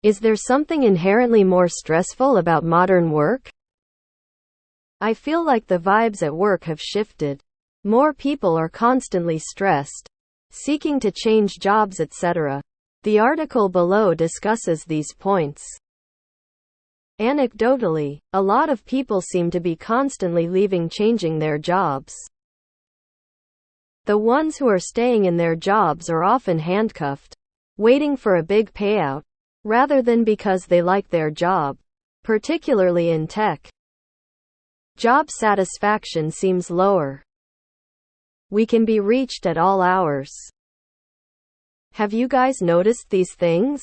Is there something inherently more stressful about modern work? I feel like the vibes at work have shifted. More people are constantly stressed, seeking to change jobs, etc. The article below discusses these points. Anecdotally, a lot of people seem to be constantly changing their jobs. The ones who are staying in their jobs are often handcuffed, waiting for a big payout, rather than because they like their job, particularly in tech. Job satisfaction seems lower. We can be reached at all hours. Have you guys noticed these things?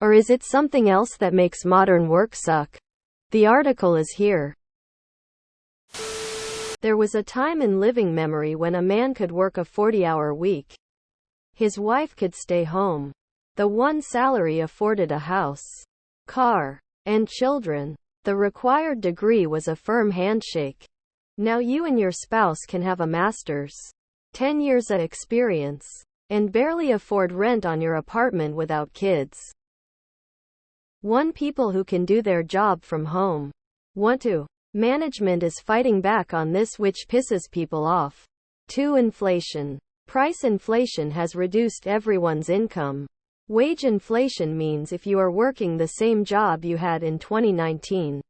Or is it something else that makes modern work suck? The article is here. There was a time in living memory when a man could work a 40-hour week. His wife could stay home. The one salary afforded a house, car, and children. The required degree was a firm handshake. Now you and your spouse can have a master's, 10 years of experience, and barely afford rent on your apartment without kids. 1. People who can do their job from home. 2. Management is fighting back on this, which pisses people off. 2. Inflation. Price inflation has reduced everyone's income. Wage inflation means if you are working the same job you had in 2019,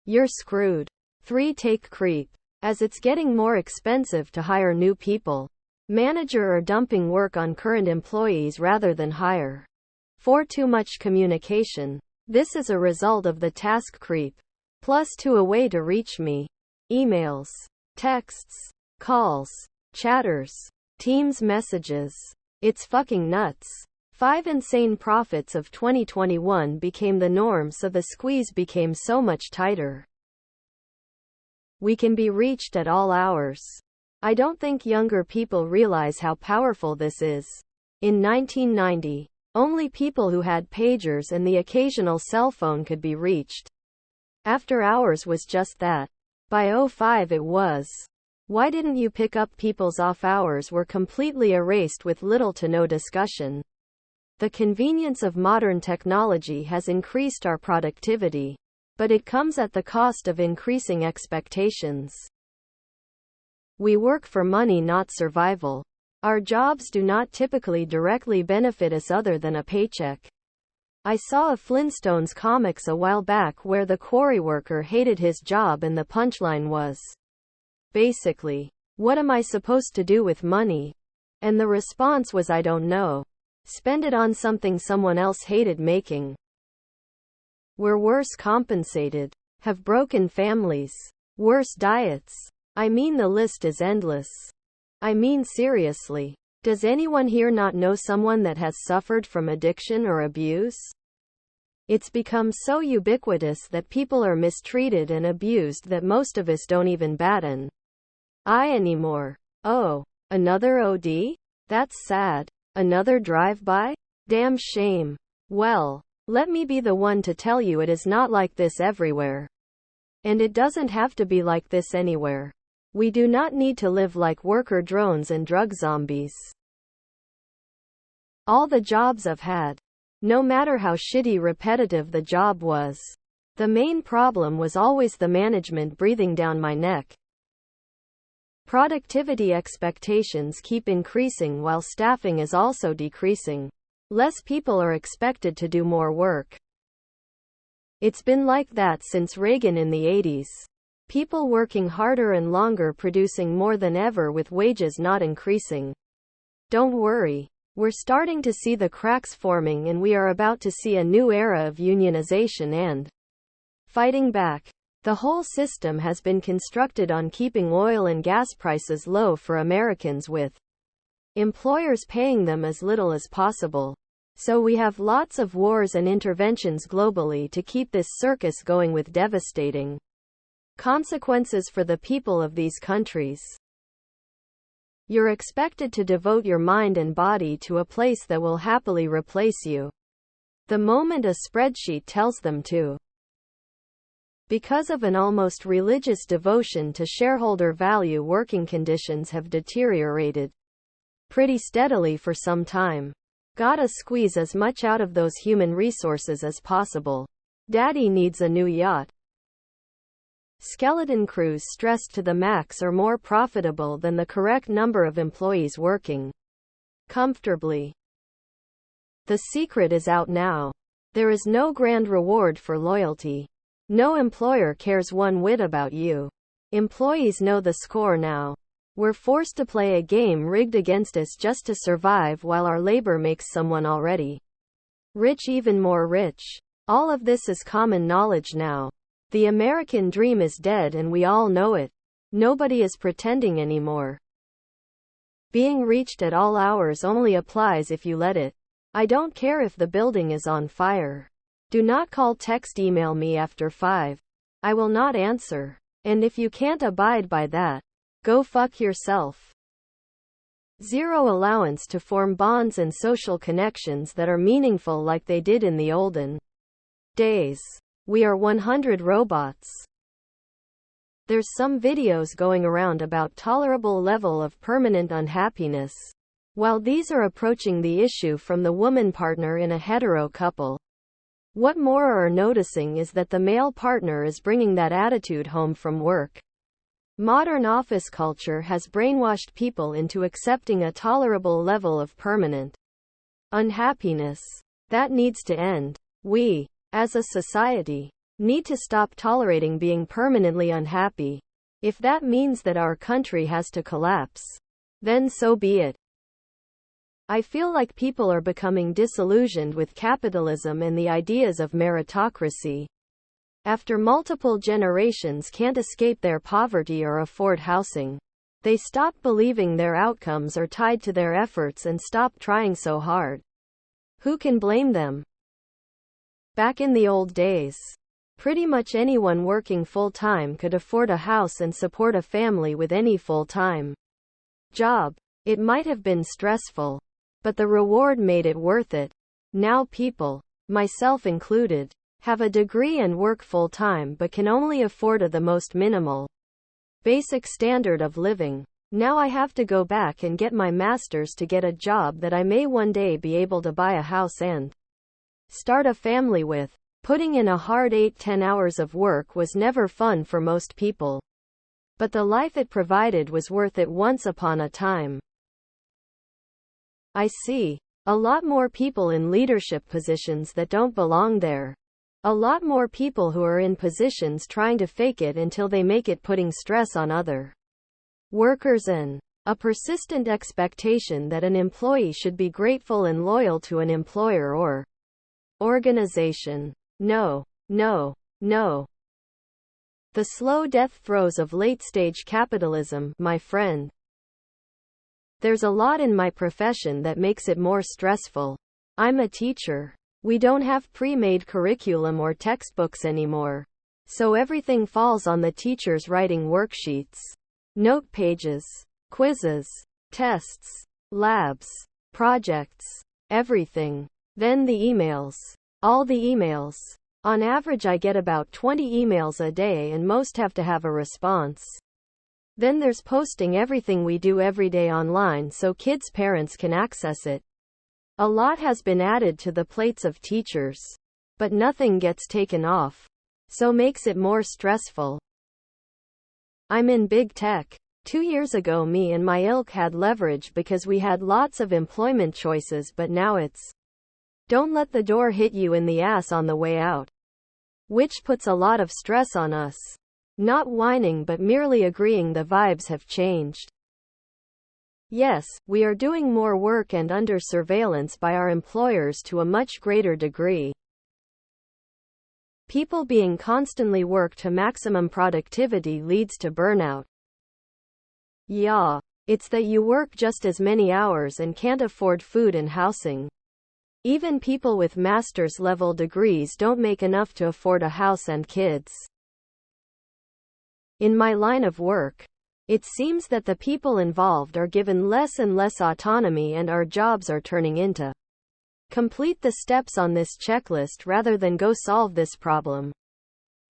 you're screwed. 3. Take creep. As it's getting more expensive to hire new people, managers are dumping work on current employees rather than hire. 4. Too much communication. This is a result of the task creep. +2. A way to reach me. Emails, texts, calls, chatters, Teams messages. It's fucking nuts. 5. Insane profits of 2021 became the norm, so the squeeze became so much tighter. We can be reached at all hours. I don't think younger people realize how powerful this is. In 1990, only people who had pagers and the occasional cell phone could be reached. After hours was just that. By 2005 it was. Why didn't you pick up? People's off hours were completely erased with little to no discussion. The convenience of modern technology has increased our productivity, but it comes at the cost of increasing expectations. We work for money, not survival. Our jobs do not typically directly benefit us other than a paycheck. I saw a Flintstones comics a while back where the quarry worker hated his job and the punchline was, basically, "What am I supposed to do with money?" And the response was, "I don't know. Spend it on something someone else hated making." We're worse compensated, have broken families, worse diets. I mean, the list is endless. I mean, seriously. Does anyone here not know someone that has suffered from addiction or abuse? It's become so ubiquitous that people are mistreated and abused that most of us don't even bat an eye anymore. Oh, another OD? That's sad. Another drive-by? Damn shame. Well, let me be the one to tell you it is not like this everywhere. And it doesn't have to be like this anywhere. We do not need to live like worker drones and drug zombies. All the jobs I've had, no matter how shitty repetitive the job was, the main problem was always the management breathing down my neck. Productivity expectations keep increasing while staffing is also decreasing. Less people are expected to do more work. It's been like that since Reagan in the 80s. People working harder and longer, producing more than ever with wages not increasing. Don't worry. We're starting to see the cracks forming, and we are about to see a new era of unionization and fighting back. The whole system has been constructed on keeping oil and gas prices low for Americans, with employers paying them as little as possible. So we have lots of wars and interventions globally to keep this circus going, with devastating consequences for the people of these countries. You're expected to devote your mind and body to a place that will happily replace you the moment a spreadsheet tells them to. Because of an almost religious devotion to shareholder value, working conditions have deteriorated pretty steadily for some time. Gotta squeeze as much out of those human resources as possible. Daddy needs a new yacht. Skeleton crews stressed to the max are more profitable than the correct number of employees working comfortably. The secret is out now. There is no grand reward for loyalty. No employer cares one whit about you. Employees know the score now. We're forced to play a game rigged against us just to survive while our labor makes someone already rich even more rich. All of this is common knowledge now. The American dream is dead and we all know it. Nobody is pretending anymore. Being reached at all hours only applies if you let it. I don't care if the building is on fire. Do not call, text, email me after 5. I will not answer. And if you can't abide by that, go fuck yourself. Zero allowance to form bonds and social connections that are meaningful like they did in the olden days. We are 100 robots. There's some videos going around about tolerable level of permanent unhappiness. While these are approaching the issue from the woman partner in a hetero couple, what more are noticing is that the male partner is bringing that attitude home from work. Modern office culture has brainwashed people into accepting a tolerable level of permanent unhappiness. That needs to end. We, as a society, need to stop tolerating being permanently unhappy. If that means that our country has to collapse, then so be it. I feel like people are becoming disillusioned with capitalism and the ideas of meritocracy. After multiple generations can't escape their poverty or afford housing, they stop believing their outcomes are tied to their efforts and stop trying so hard. Who can blame them? Back in the old days, pretty much anyone working full-time could afford a house and support a family with any full-time job. It might have been stressful, but the reward made it worth it. Now people, myself included, have a degree and work full-time but can only afford the most minimal, basic standard of living. Now I have to go back and get my master's to get a job that I may one day be able to buy a house and start a family with. Putting in a hard 8-10 hours of work was never fun for most people. But the life it provided was worth it once upon a time. I see a lot more people in leadership positions that don't belong there. A lot more people who are in positions trying to fake it until they make it, putting stress on other workers and a persistent expectation that an employee should be grateful and loyal to an employer or organization. No, no, no. The slow death throes of late-stage capitalism, my friend. There's a lot in my profession that makes it more stressful. I'm a teacher. We don't have pre-made curriculum or textbooks anymore. So everything falls on the teachers writing worksheets, note pages, quizzes, tests, labs, projects, everything. Then the emails. All the emails. On average I get about 20 emails a day and most have to have a response. Then there's posting everything we do every day online so kids' parents can access it. A lot has been added to the plates of teachers, but nothing gets taken off, so makes it more stressful. I'm in big tech. 2 years ago me and my ilk had leverage because we had lots of employment choices, but now it's don't let the door hit you in the ass on the way out. Which puts a lot of stress on us. Not whining but merely agreeing the vibes have changed. Yes, we are doing more work and under surveillance by our employers to a much greater degree. People being constantly worked to maximum productivity leads to burnout. Yeah, it's that you work just as many hours and can't afford food and housing. Even people with master's level degrees don't make enough to afford a house and kids. In my line of work, it seems that the people involved are given less and less autonomy and our jobs are turning into complete the steps on this checklist rather than go solve this problem.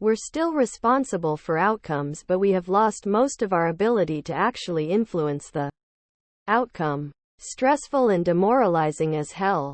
We're still responsible for outcomes, but we have lost most of our ability to actually influence the outcome. Stressful and demoralizing as hell.